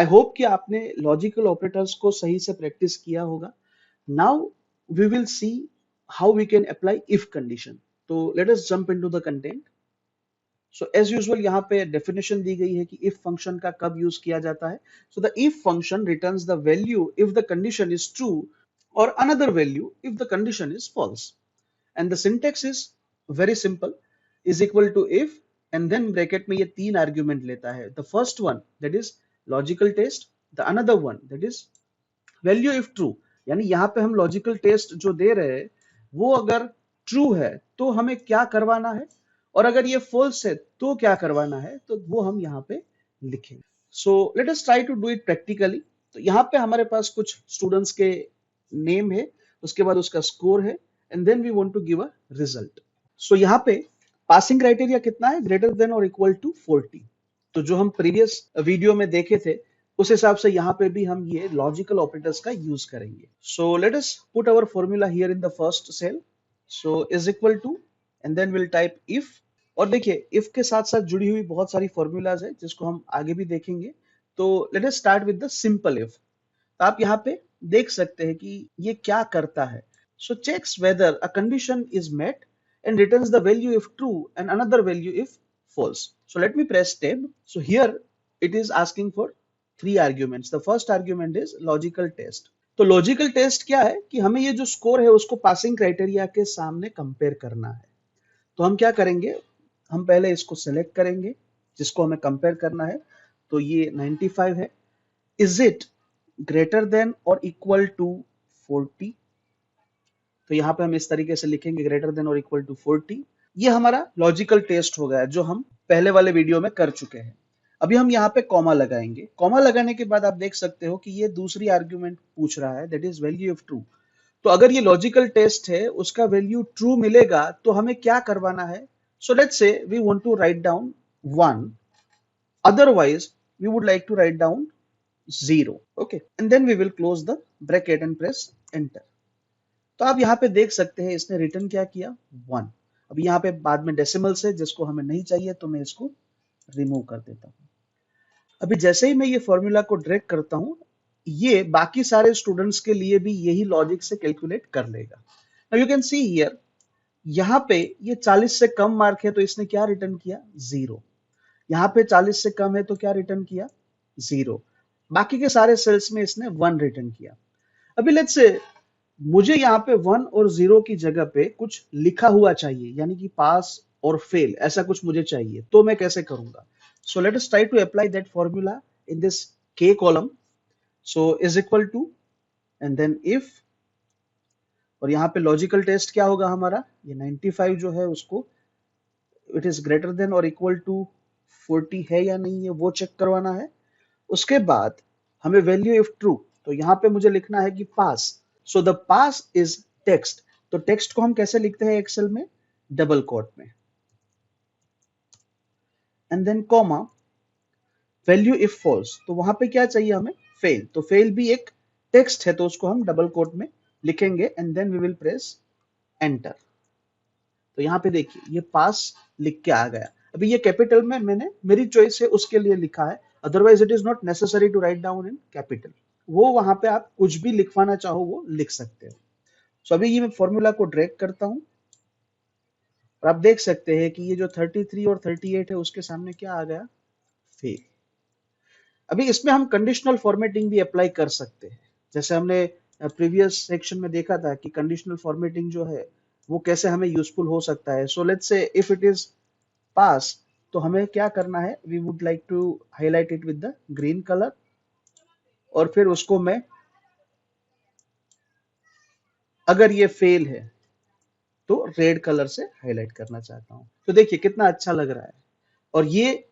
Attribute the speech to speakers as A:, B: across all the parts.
A: I hope कि आपने logical operators को सही से प्रैक्टिस किया होगा. Now we will see how we can apply if condition. तो let us jump into the content. So as usual यहाँ पे डेफिनेशन दी गई है कि इफ फंक्शन का कब यूज किया जाता है. So the if function returns the value if the condition is true और another value if the condition is false. And the syntax is very simple. Is equal to if and then bracket में ये तीन argument लेता है. The first one that is logical test, the another one that is value if true. यानी यहाँ पे हम logical test जो दे रहे हैं वो अगर ट्रू है तो हमें क्या करवाना है, और अगर ये फॉल्स है तो क्या करवाना है, तो वो हम यहाँ पे लिखेंगे. So let us try to do it practically. तो यहाँ पे हमारे पास कुछ स्टूडेंट्स के नेम है, उसके बाद उसका स्कोर है, and then we want to give a result. So यहाँ पे पासिंग क्राइटेरिया कितना है, ग्रेटर देन और इक्वल टू 40. तो जो हम प्रीवियस वीडियो में देखे थे उस हिसाब से यहाँ पे भी हम ये लॉजिकल ऑपरेटर्स का यूज करेंगे. So let us put our formula here in the first cell. So is equal to and then will type if. और देखिए इफ के साथ साथ जुड़ी हुई बहुत सारी फॉर्मूलाज है जिसको हम आगे भी देखेंगे. तो let us start with the simple if. तो आप यहाँ पे देख सकते हैं कि ये क्या करता है. So checks whether a condition is met and returns the value if true and another value if false. So let me press tab. So here it is asking for three arguments. The first argument is logical test. तो logical test क्या है कि हमें ये जो score है उसको passing criteria के सामने कंपेयर करना है. तो हम क्या करेंगे, हम पहले इसको सेलेक्ट करेंगे जिसको हमें कंपेयर करना है. तो ये 95 है. इज इट ग्रेटर देन और इक्वल टू 40. तो यहाँ पे हम इस तरीके से लिखेंगे ग्रेटर देन और इक्वल टू 40. ये हमारा लॉजिकल टेस्ट हो गया जो हम पहले वाले वीडियो में कर चुके हैं. अभी हम यहाँ पे कॉमा लगाएंगे. कॉमा लगाने के बाद आप देख सकते हो कि ये दूसरी आर्ग्यूमेंट पूछ रहा है that is value of true. तो अगर ये लॉजिकल टेस्ट है उसका वैल्यू ट्रू मिलेगा तो हमें क्या करवाना है. So let's say we want to write down 1, otherwise we would like to write down 0. Okay, and then we will close the bracket and press enter. तो आप यहाँ पे देख सकते हैं इसने रिटर्न क्या किया 1. अभी यहाँ पे बाद में डेसिमल्स है जिसको हमें नहीं चाहिए तो मैं इसको रिमूव कर देता हूँ. अभी जैसे ही मैं ये फॉर्मूला को ड्रैग करता हूँ ये बाकी सारे स्टूडेंट्स के लिए भी यही लॉजिक से कैलकुलेट कर लेगा. Now you can see here यहाँ पे ये 40 से कम मार्क है तो इसने क्या रिटर्न किया 0. यहाँ पे 40 से कम है तो क्या रिटर्न किया 0. बाकी के सारे सेल्स में इसने 1 रिटर्न किया. अभी लेट्स से मुझे यहाँ पे 1 और 0 की जगह पे कुछ लिखा हुआ चाहिए यानी कि पास और फेल ऐसा कुछ मुझे चाहिए. तो मैं कैसे करूंगा. So let us try to apply that formula in this के column. So is equal to and then if, और यहाँ पे लॉजिकल टेस्ट क्या होगा हमारा, ये 95 जो है उसको इट इज ग्रेटर देन और इक्वल टू 40 है या नहीं है वो चेक करवाना है. उसके बाद हमें वैल्यू इफ ट्रू, तो यहाँ पे मुझे लिखना है कि pass. So the pass is text. तो टेक्स्ट को हम कैसे लिखते हैं एक्सेल में, डबल कोट में, and then comma value if false. तो वहां पे क्या चाहिए हमें, फेल. तो फेल भी एक टेक्स्ट है तो उसको हम डबल कोट में लिखेंगे and then we will press enter. तो यहाँ पे देखिए ये पास लिख के आ गया. अभी ये कैपिटल में मैंने मेरी चॉइस है उसके लिए लिखा है, otherwise it is not necessary to write down in capital. वो वहां पे आप कुछ भी लिखवाना चाहो वो लिख सकते हो. सो अभी ये मैं फॉर्मूला को ड्रैग करता हूं और आप देख सकते हैं कि ये जो 33 और 38 है उसके सामने क्या आ गया, फेल. अभी इसमें हम कंडीशनल फॉर्मेटिंग भी अप्लाई कर सकते हैं. जैसे हमने प्रीवियस सेक्शन में देखा था कि कंडीशनल फॉर्मेटिंग जो है वो कैसे हमें यूजफुल हो सकता है. So let's say if it is pass तो हमें क्या करना है, we would like to highlight it with the green colour और फिर उसको मैं, अगर ये फेल है तो रेड कलर से हाईलाइट करना चाहता हूं. तो देखिए कितना अच्छा लग रहा है और ये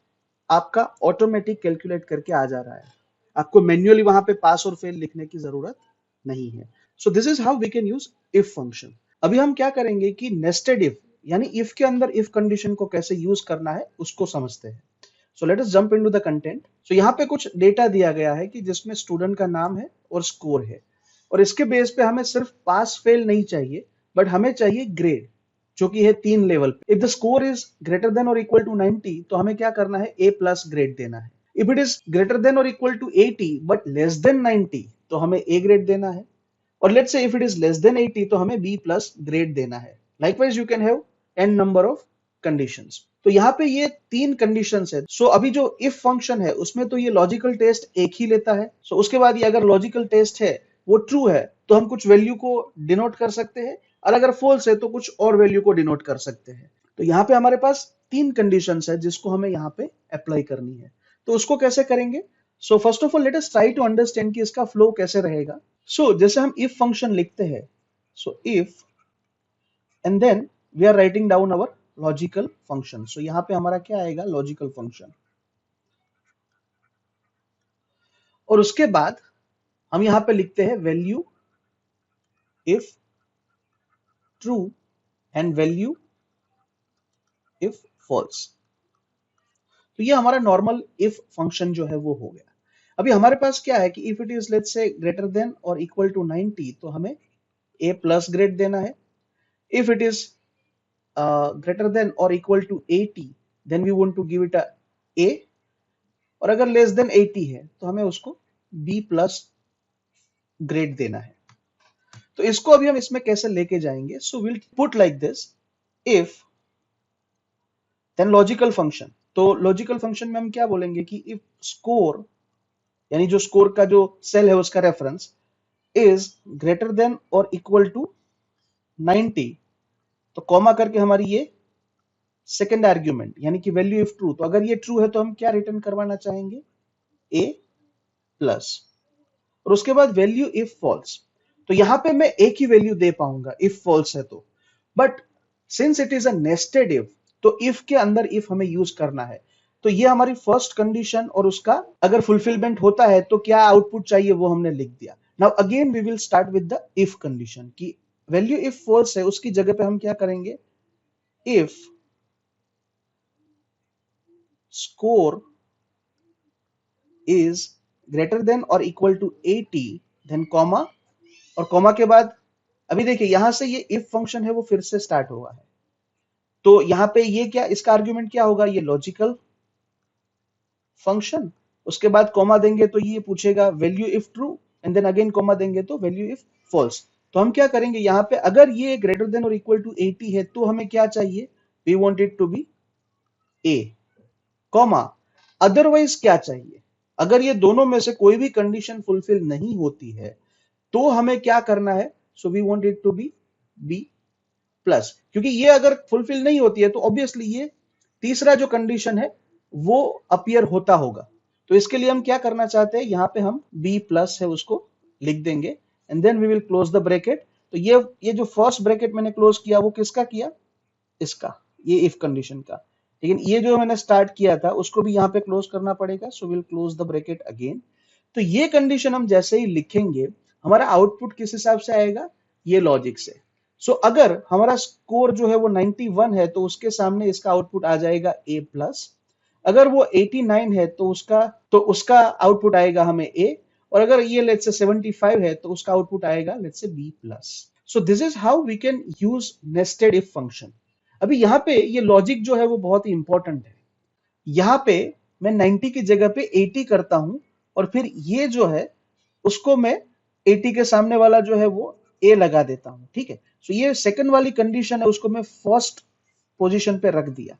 A: आपका ऑटोमेटिक कैलकुलेट करके आ जा रहा है. आपको मैन्युअली वहां पे पास और फेल लिखने की जरूरत नहीं है. So this is how we can use if function. अभी हम क्या करेंगे कि नेस्टेड इफ यानी इफ के अंदर इफ कंडीशन को कैसे यूज करना है उसको समझते हैं. So let us jump into the content. So यहाँ पे कुछ डेटा दिया गया है कि जिसमें स्टूडेंट का नाम है और स्कोर है, और इसके बेस पे हमें सिर्फ पास फेल नहीं चाहिए बट हमें चाहिए ग्रेड जो कि है 3 लेवल पे. If the score is greater than और इक्वल टू 90 तो हमें क्या करना है, ए प्लस ग्रेड देना है. If it is greater than और equal to 80 but less than 90 तो हमें ए ग्रेड देना है, और let's say if it is less than 80 तो हमें बी प्लस ग्रेड देना है। Likewise you can have an number of conditions. तो यहाँ पे ये तीन कंडीशंस है। सो अभी जो इफ फंक्शन है उसमें तो ये लॉजिकल टेस्ट एक ही लेता है। सो उसके बाद ये अगर लॉजिकल टेस्ट है वो ट्रू है तो हम कुछ वैल्यू को डिनोट कर सकते हैं, और अगर फॉल्स है तो कुछ और वैल्यू को डिनोट कर सकते हैं। तो यहाँ पे हमारे पास तीन कंडीशंस है जिसको हमें यहाँ पे अप्लाई करनी है। तो उसको कैसे करेंगे? So first of all let us try to understand कि इसका फ्लो कैसे रहेगा। सो जैसे हम इफ फंक्शन लिखते हैं, so if and then we are writing down our logical function. So यहाँ पे हमारा क्या आएगा? Logical function. और उसके बाद हम यहाँ पे लिखते हैं value if true and value if false. तो ये हमारा नॉर्मल इफ फंक्शन जो है वो हो गया। अभी हमारे पास क्या है कि if it is let's say greater than और इक्वल टू 90 तो हमें ए प्लस ग्रेड देना है। If it is greater than or equal to 80 then we want to give it a और अगर लेस देन 80 है तो हमें उसको b प्लस ग्रेड देना है। तो इसको अभी हम इसमें कैसे लेके जाएंगे? So will put like this, if then logical function. तो लॉजिकल फंक्शन में हम क्या बोलेंगे कि इफ स्कोर, यानी जो स्कोर का जो सेल है उसका रेफरेंस इज ग्रेटर देन और इक्वल टू 90 तो कॉमा करके हमारी ये सेकेंड आर्ग्यूमेंट यानी कि वैल्यू इफ ट्रू, तो अगर ये ट्रू है तो हम क्या रिटर्न करवाना चाहेंगे? ए प्लस। और उसके बाद वैल्यू इफ फॉल्स। तो यहां पे मैं एक ही वैल्यू दे पाऊंगा इफ फॉल्स है तो, but since it is a nested if तो इफ के अंदर इफ हमें यूज करना है। तो ये हमारी फर्स्ट कंडीशन, और उसका अगर फुलफिलमेंट होता है तो क्या आउटपुट चाहिए वो हमने लिख दिया। Now again we will start with the if condition की वैल्यू इफ फॉल्स है उसकी जगह पे हम क्या करेंगे? If score is greater than or equal to 80 then comma, और कॉमा के बाद अभी देखिए यहां से ये इफ फंक्शन है वो फिर से स्टार्ट हुआ है। तो यहां पे ये क्या, इसका आर्ग्यूमेंट क्या होगा? ये लॉजिकल फंक्शन। उसके बाद कॉमा देंगे तो ये पूछेगा value if true, and then again comma देंगे तो वैल्यू इफ फॉल्स। तो हम क्या करेंगे यहाँ पे, अगर ये ग्रेटर देन और इक्वल टू 80 है तो हमें क्या चाहिए? We want it to be A, comma otherwise क्या चाहिए? अगर ये दोनों में से कोई भी कंडीशन फुलफिल नहीं होती है तो हमें क्या करना है? So we want it to be B plus, क्योंकि ये अगर फुलफिल नहीं होती है तो ऑब्वियसली ये तीसरा जो कंडीशन है वो अपीयर होता होगा। तो इसके लिए हम क्या करना चाहते हैं? यहाँ पे हम बी प्लस है उसको लिख देंगे, and then we will close the bracket. तो ये जो फर्स्ट ब्रैकेट मैंने क्लोज किया वो किसका किया? इसका, ये इफ कंडीशन का। लेकिन ये जो मैंने स्टार्ट किया था उसको भी यहाँ पे क्लोज करना पड़ेगा। So will close the bracket again. तो ये कंडीशन हम जैसे ही लिखेंगे हमारा आउटपुट किस हिसाब से आएगा? ये लॉजिक से। सो अगर हमारा स्कोर जो है वो 91 है तो उसके सामने इसका आउटपुट आ जाएगा ए प्लस। अगर वो 89 है तो उसका आउटपुट आएगा हमें ए, और अगर ये लेट्स से 75 है तो उसका आउटपुट आएगा let's say B plus. So this is how we can use nested if function. अभी यहाँ पे ये लॉजिक जो है वो बहुत ही इंपॉर्टेंट है। यहाँ पे मैं 90 की जगह पे 80 करता हूं, और फिर ये जो है उसको मैं 80 के सामने वाला जो है वो ए लगा देता हूं। ठीक है, सो ये सेकंड वाली कंडीशन है उसको मैं फर्स्ट पोजीशन पे रख दिया।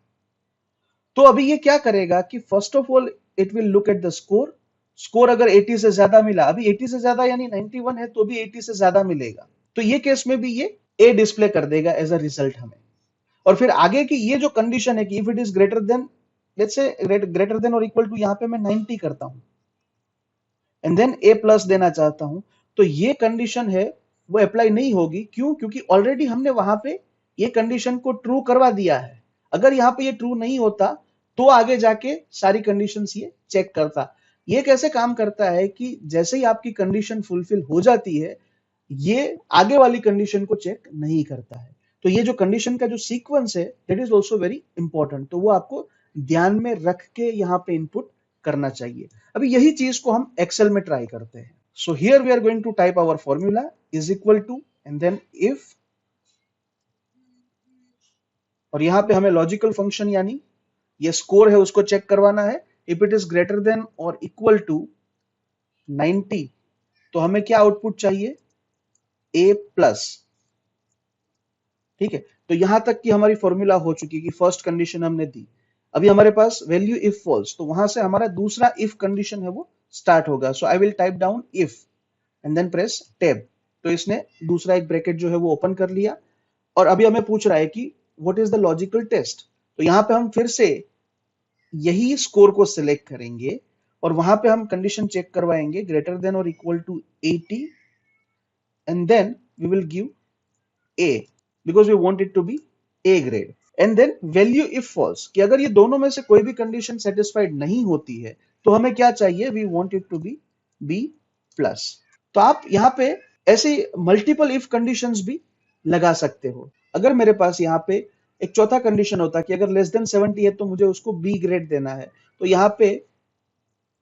A: तो अभी ये क्या करेगा कि first of all it will look at the score. Score अगर 80 से ज्यादा मिला, अभी 80 से ज्यादा यानी 91 है तो भी 80 से ज्यादा मिलेगा, तो ये केस में भी ये ए डिस्प्ले कर देगा एज अ रिजल्ट हमें। और फिर आगे की ये जो कंडीशन है कि if it is greater then, let's say greater than और इक्वल टू, यहाँ पे मैं 90 करता हूं एंड देन ए प्लस देना चाहता हूं, तो ये कंडीशन है वो अप्लाई नहीं होगी। क्यों? क्योंकि ऑलरेडी हमने वहां पे ये कंडीशन को ट्रू करवा दिया है। अगर यहाँ पे ये ट्रू नहीं होता तो आगे जाके सारी कंडीशंस ये चेक करता। ये कैसे काम करता है कि जैसे ही आपकी कंडीशन फुलफिल हो जाती है ये आगे वाली कंडीशन को चेक नहीं करता है। तो ये जो कंडीशन का जो सीक्वेंस है that is also very important, तो वो आपको ध्यान में रख के यहाँ पे इनपुट करना चाहिए। अभी यही चीज को हम एक्सेल में ट्राई करते हैं। So here we are going to type our formula is equal to and then if, और यहाँ पे हमें लॉजिकल फंक्शन यानी ये स्कोर है उसको चेक करवाना है, if it is greater than और इक्वल टू 90 तो हमें क्या आउटपुट चाहिए, ए प्लस। ठीक है, तो यहां तक की हमारी फॉर्मूला हो चुकी है कि फर्स्ट कंडीशन हमने दी। अभी हमारे पास वैल्यू इफ फॉल्स, तो वहां से हमारा दूसरा इफ कंडीशन है वो स्टार्ट होगा। So I will type down if and then press tab. तो इसने दूसरा एक ब्रैकेट जो है वो ओपन कर लिया और अभी हमें पूछ रहा है कि what is the logical test. तो यहाँ पे हम फिर से यही स्कोर को सिलेक्ट करेंगे और वहां पे हम कंडीशन चेक करवाएंगे ग्रेटर देन और equal to 80 and then we will give A because we want it to be A grade and then value if false कि अगर ये दोनों में से कोई भी कंडीशन सेटिस्फाइड नहीं होती है तो हमें क्या चाहिए, we want it to be B plus। तो आप यहाँ पे ऐसे मल्टीपल इफ कंडीशंस भी लगा सकते हो। अगर मेरे पास यहाँ पे एक चौथा कंडीशन होता कि अगर लेस देन 70 है तो मुझे उसको B ग्रेड देना है, तो यहाँ पे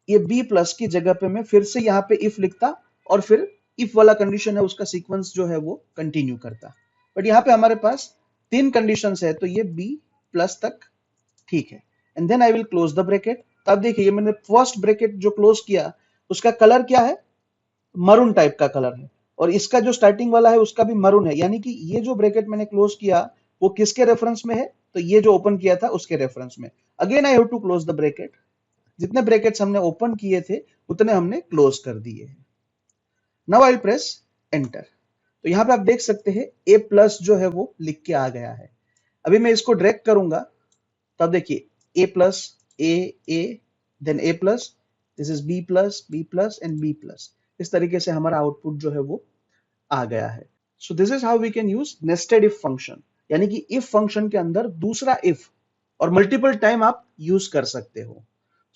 A: ये B प्लस की जगह पे मैं फिर से यहाँ पे इफ लिखता और फिर इफ वाला कंडीशन है उसका सीक्वेंस जो है वो कंटिन्यू करता। बट यहाँ पे हमारे पास तीन कंडीशंस है तो ये B प्लस तक ठीक है and then I will close the bracket. तो अब देखिए मैंने फर्स्ट ब्रैकेट जो क्लोज किया उसका कलर क्या है, मरून टाइप का कलर है और इसका जो स्टार्टिंग वाला है उसका भी मरून है, यानी कि ये जो ब्रैकेट मैंने क्लोज किया वो किसके रेफरेंस में है, तो ये जो ओपन किया था उसके रेफरेंस में। Again I have to close the bracket, जितने ब्रैकेट्स हमने ओपन किए थे उतने हमने क्लोज कर दिए हैं। Now I press enter. तो यहाँ पे आप देख सकते हैं ए प्लस जो है वो लिख के आ गया है। अभी मैं इसको ड्रैग करूंगा तो आप देखिए A plus A then A plus, this is B plus and B plus. इस तरीके से हमारा आउटपुट जो है वो आ गया है। So this is how we can use nested if function, यानी कि इफ फंक्शन के अंदर दूसरा इफ और मल्टीपल टाइम आप यूज कर सकते हो।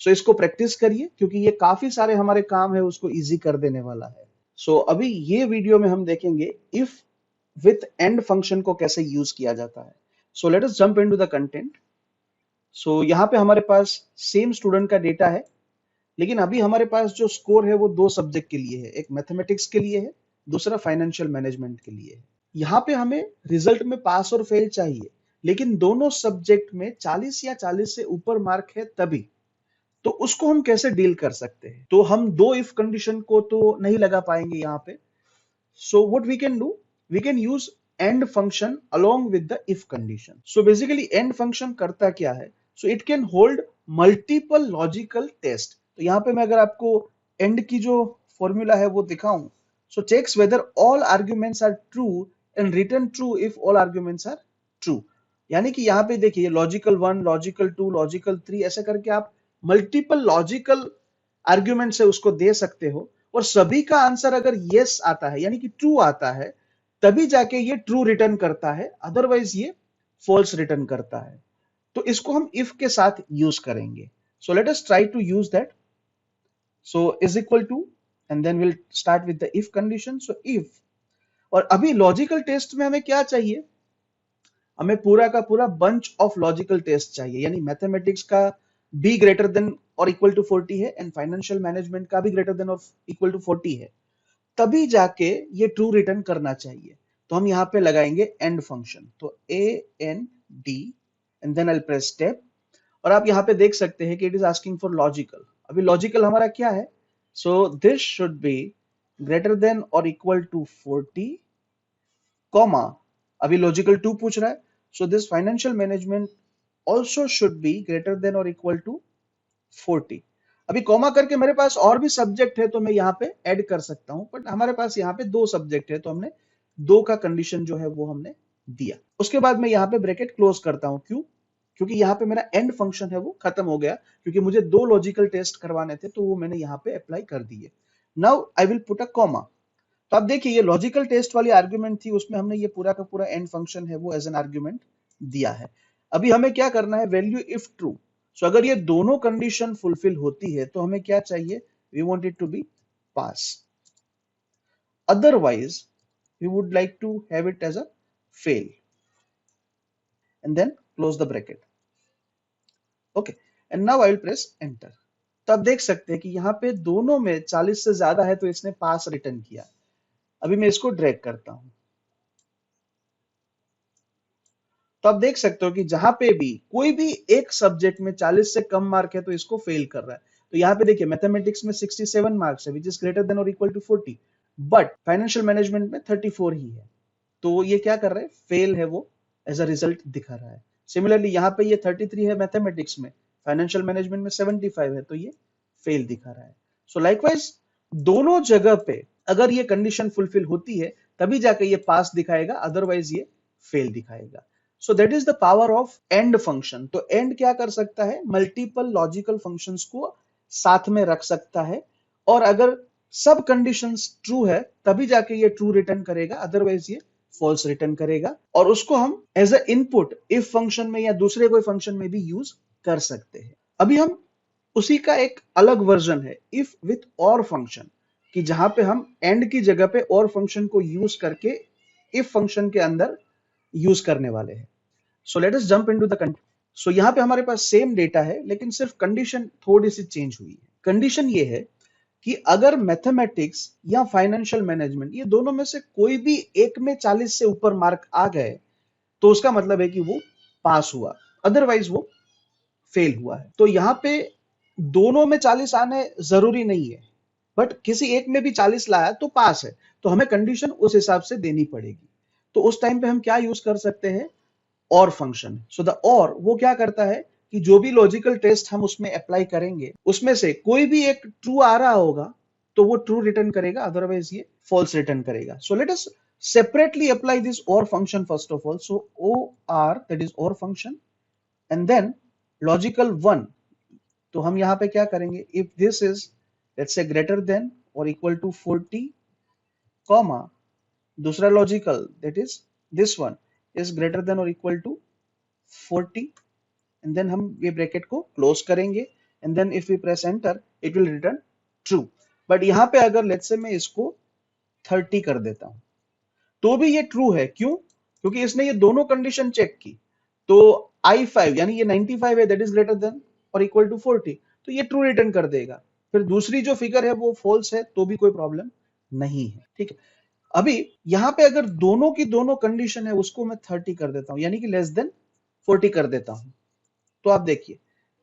A: सो इसको प्रैक्टिस करिए क्योंकि ये काफी सारे हमारे काम है उसको इजी कर देने वाला है। सो अभी ये वीडियो में हम देखेंगे इफ विथ एंड फंक्शन को कैसे यूज किया जाता है। So let us jump into the content. So यहाँ पे हमारे पास सेम स्टूडेंट का डेटा है, लेकिन अभी हमारे पास जो स्कोर है वो दो सब्जेक्ट के लिए है, एक मैथमेटिक्स के लिए है, दूसरा फाइनेंशियल मैनेजमेंट के लिए है। यहाँ पे हमें रिजल्ट में पास और फेल चाहिए, लेकिन दोनों सब्जेक्ट में 40 या 40 से ऊपर मार्क है तभी। तो उसको हम कैसे डील कर सकते हैं, तो हम दो इफ कंडीशन को तो नहीं लगा पाएंगे यहाँ पे। So what we can do, we can use and function along with the if condition. So basically and function करता क्या है, so it can hold multiple logical test. तो यहाँ पे मैं अगर आपको एंड की जो फॉर्मूला है वो दिखाऊं, so checks whether all arguments are true and return true if all arguments are true. यानी कि यहाँ पे देखिए लॉजिकल 1, लॉजिकल 2, लॉजिकल 3 ऐसे करके आप मल्टीपल लॉजिकल आर्ग्यूमेंट से उसको दे सकते हो और सभी का आंसर अगर यस आता है यानी कि ट्रू आता है तभी जाके ये ट्रू रिटर्न करता है, अदरवाइज ये फॉल्स रिटर्न करता है। तो इसको हम इफ के साथ यूज करेंगे। So let us try to use that. So is equal to and then will start with the if condition. So if, और अभी लॉजिकल टेस्ट में हमें क्या चाहिए, हमें पूरा का पूरा बंच ऑफ लॉजिकल टेस्ट चाहिए, यानी मैथमेटिक्स का बी ग्रेटर देन और इक्वल टू 40 है एंड फाइनेंशियल मैनेजमेंट का भी ग्रेटर देन और इक्वल टू 40 है, तभी जाके ये ट्रू रिटर्न करना चाहिए। तो हम यहाँ पे लगाएंगे एंड फंक्शन, तो A N D and then I will press tab. और आप यहाँ पे देख सकते हैं कि it is asking for logical. अभी लॉजिकल हमारा क्या है, so this should be greater than और इक्वल टू 40 कॉमा, अभी लॉजिकल 2 पूछ रहा है, so this financial management also should be greater than और इक्वल टू 40। अभी कॉमा करके मेरे पास और भी सब्जेक्ट है तो मैं यहाँ पे ऐड कर सकता हूं, बट हमारे पास यहाँ पे दो सब्जेक्ट है तो हमने दो का कंडीशन जो है वो हमने दिया। उसके बाद मैं यहाँ पे ब्रैकेट क्लोज करता हूं, क्यों, क्योंकि यहाँ पे मेरा एंड फंक्शन है वो खत्म हो गया, क्योंकि मुझे दो लॉजिकल टेस्ट करवाने थे तो वो मैंने यहाँ पे अप्लाई कर दिए। Now I will put a comma. तो आप देखिए ये लॉजिकल टेस्ट वाली आर्ग्यूमेंट थी, उसमें हमने ये पूरा का पूरा एंड फंक्शन है वो एज एन आर्ग्यूमेंट दिया है। अभी हमें क्या करना है, वैल्यू इफ ट्रू। सो अगर ये दोनों कंडीशन फुलफिल होती है तो हमें क्या चाहिए, we want it to be pass, otherwise we would like to have it as a fail and then close the bracket. Okay and now I will press enter. तो आप देख सकते हैं कि यहाँ पे दोनों में 40 से ज्यादा है तो इसने पास रिटर्न किया। अभी मैं इसको ड्रैग करता हूं, तो आप देख सकते हो कि जहां पे भी कोई भी एक सब्जेक्ट में 40 से कम मार्क है तो इसको फेल कर रहा है। तो यहाँ पे देखिए मैथमेटिक्स में 67 मार्क्स है विच इज ग्रेटर देन और equal to 40, but financial management में 34 ही है। तो ये क्या कर रहा है, फेल है वो, एज अ रिजल्ट दिखा रहा है। सिमिलरली यहाँ पे ये 33 है मैथमेटिक्स में, फाइनेंशियल मैनेजमेंट में 75 है, तो ये फेल दिखा रहा है। सो लाइकवाइज दोनों जगह पे अगर ये कंडीशन फुलफिल होती है तभी जाके ये पास दिखाएगा, अदरवाइज ये फेल दिखाएगा। So that is the power of and function. तो एंड क्या कर सकता है, मल्टीपल लॉजिकल फंक्शंस को साथ में रख सकता है, और अगर सब कंडीशंस ट्रू है तभी जाके ये ट्रू रिटर्न करेगा, अदरवाइज ये फॉल्स रिटर्न करेगा, और उसको हम as a input if function में या दूसरे कोई फंक्शन में भी यूज कर सकते हैं। अभी हम उसी का एक अलग वर्जन है इफ विथ और फंक्शन, कि जहां पे हम एंड की जगह पे और फंक्शन को यूज करके इफ फंक्शन के अंदर यूज करने वाले हैं। So let us jump into the condition. So यहाँ पे हमारे पास सेम डेटा है लेकिन सिर्फ कंडीशन थोड़ी सी चेंज हुई है। कंडीशन ये है कि अगर मैथमेटिक्स या फाइनेंशियल मैनेजमेंट ये दोनों में से कोई भी एक में 40 से ऊपर मार्क आ गए तो उसका मतलब है कि वो पास हुआ, अदरवाइज वो फेल हुआ है। तो यहाँ पे दोनों में 40 आने जरूरी नहीं है, बट किसी एक में भी 40 लाया तो पास है, तो हमें कंडीशन उस हिसाब से देनी पड़ेगी। तो उस टाइम पे हम क्या यूज कर सकते हैं, और फंक्शन। सो द और वो क्या करता है कि जो भी लॉजिकल टेस्ट हम उसमें अप्लाई करेंगे उसमें से कोई भी एक ट्रू आ रहा होगा तो वो ट्रू रिटर्न करेगा, अदरवाइज ये फॉल्स रिटर्न करेगा। सो let us separately apply this or function first of all. So OR, that is OR function, and then logical one। तो हम यहाँ पे क्या करेंगे, if this is let's say greater than or equal to 40, comma दूसरा logical that is this one is greater than or equal to 40, and then हम ये bracket को क्लोज करेंगे, and then if we press enter it will return true। But यहाँ पे अगर let's say मैं इसको 30 कर देता हूं तो भी ये ट्रू है, क्यों, क्योंकि इसने ये दोनों कंडीशन चेक की। तो I5 यानी ये 95 है, दैट इज ग्रेटर देन और इक्वल टू 40, तो ये ट्रू रिटर्न कर देगा। फिर दूसरी जो फिगर है वो फॉल्स है तो भी कोई प्रॉब्लम नहीं है, ठीक है। अभी यहाँ पे अगर दोनों की दोनों कंडीशन है उसको मैं 30 कर देता हूं यानी कि लेस देन 40 कर देता हूं, तो आप देखिए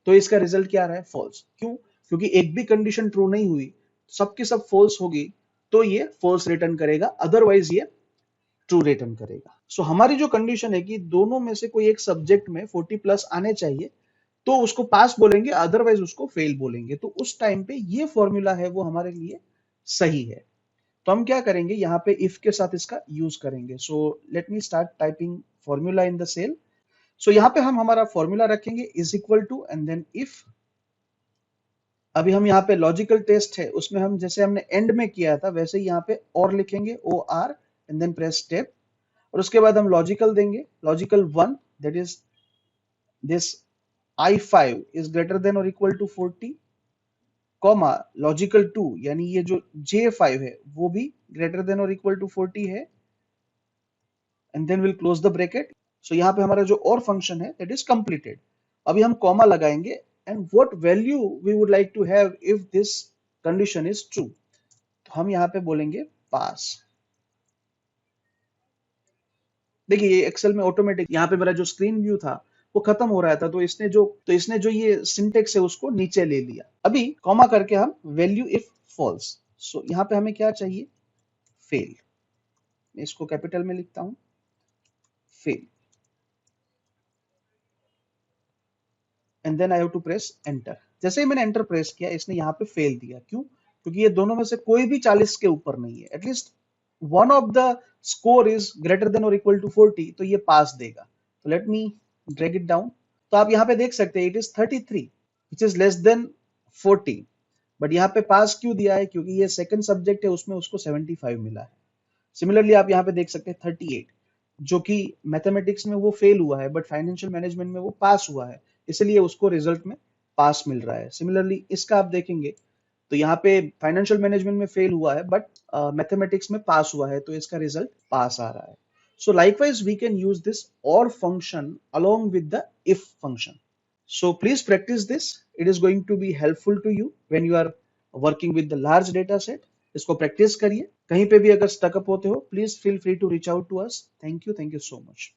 A: तो इसका रिजल्ट क्या आ रहा है, फॉल्स। क्यों, क्योंकि एक भी कंडीशन ट्रू नहीं हुई, सबकी सब फॉल्स होगी, तो ये फॉल्स रिटर्न करेगा, अदरवाइज ये ट्रू रिटर्न करेगा। सो हमारी जो कंडीशन है कि दोनों में से कोई एक सब्जेक्ट में 40 प्लस आने चाहिए तो उसको पास बोलेंगे, अदरवाइज उसको फेल बोलेंगे। तो उस टाइम पे ये फॉर्मूला है वो हमारे लिए सही है। तो हम क्या करेंगे, यहाँ पे इफ के साथ इसका यूज करेंगे। So let me start typing formula in the cell. So यहाँ पे हम हमारा फॉर्मूला रखेंगे is equal to and then if. अभी हम यहाँ पे लॉजिकल टेस्ट है उसमें हम जैसे हमने एंड में किया था वैसे ही यहाँ पे और लिखेंगे OR and then press step, और उसके बाद हम लॉजिकल देंगे, logical 1 that is this I5 is greater than और इक्वल टू 40, कॉमा लॉजिकल 2 यानी ये जो J5 है वो भी ग्रेटर देन और इक्वल टू 40 है, and then will close the bracket. So यहाँ पे हमारा जो और फंक्शन है दैट इज कंप्लीटेड। अभी हम कॉमा लगाएंगे and what value we would like to have if this condition is true, तो हम यहाँ पे बोलेंगे पास। देखिए ये एक्सेल में ऑटोमेटिक यहाँ पे मेरा जो स्क्रीन व्यू था वो खत्म हो रहा था, तो इसने जो ये सिंटेक्स है उसको नीचे ले लिया। अभी कॉमा करके हम वैल्यू इफ फॉल्स, सो यहाँ पे हमें क्या चाहिए, फेल। मैं इसको कैपिटल में लिखता हूं, fail, and then I have to press enter. जैसे ही मैंने एंटर प्रेस किया इसने यहाँ पे फेल दिया, क्यों, क्योंकि ये दोनों में से कोई भी 40 के ऊपर नहीं है, at least one of the score is greater than और इक्वल टू 40, तो ये पास देगा। तो let me drag it down. तो आप यहाँ पे देख सकते हैं it is 33 which is less than 40, but यहाँ पे पास क्यों दिया है, क्योंकि ये सेकंड सब्जेक्ट है उसमें उसको 75 मिला है। सिमिलरली आप यहाँ पे देख सकते हैं 38 जो कि मैथमेटिक्स में वो फेल हुआ है बट फाइनेंशियल मैनेजमेंट में वो पास हुआ है, इसलिए उसको रिजल्ट में पास मिल रहा है। सिमिलरली इसका आप देखेंगे तो यहाँ पे फाइनेंशियल मैनेजमेंट में फेल हुआ है बट मैथमेटिक्स में पास हुआ है, तो इसका रिजल्ट पास आ रहा है। So likewise we can use this OR function along with the if function. So please practice this. It is going to be helpful to you when you are working with the large data set. इसको practice करिए। कहीं पे भी अगर stuck up होते हो please feel free to reach out to us. Thank you so much.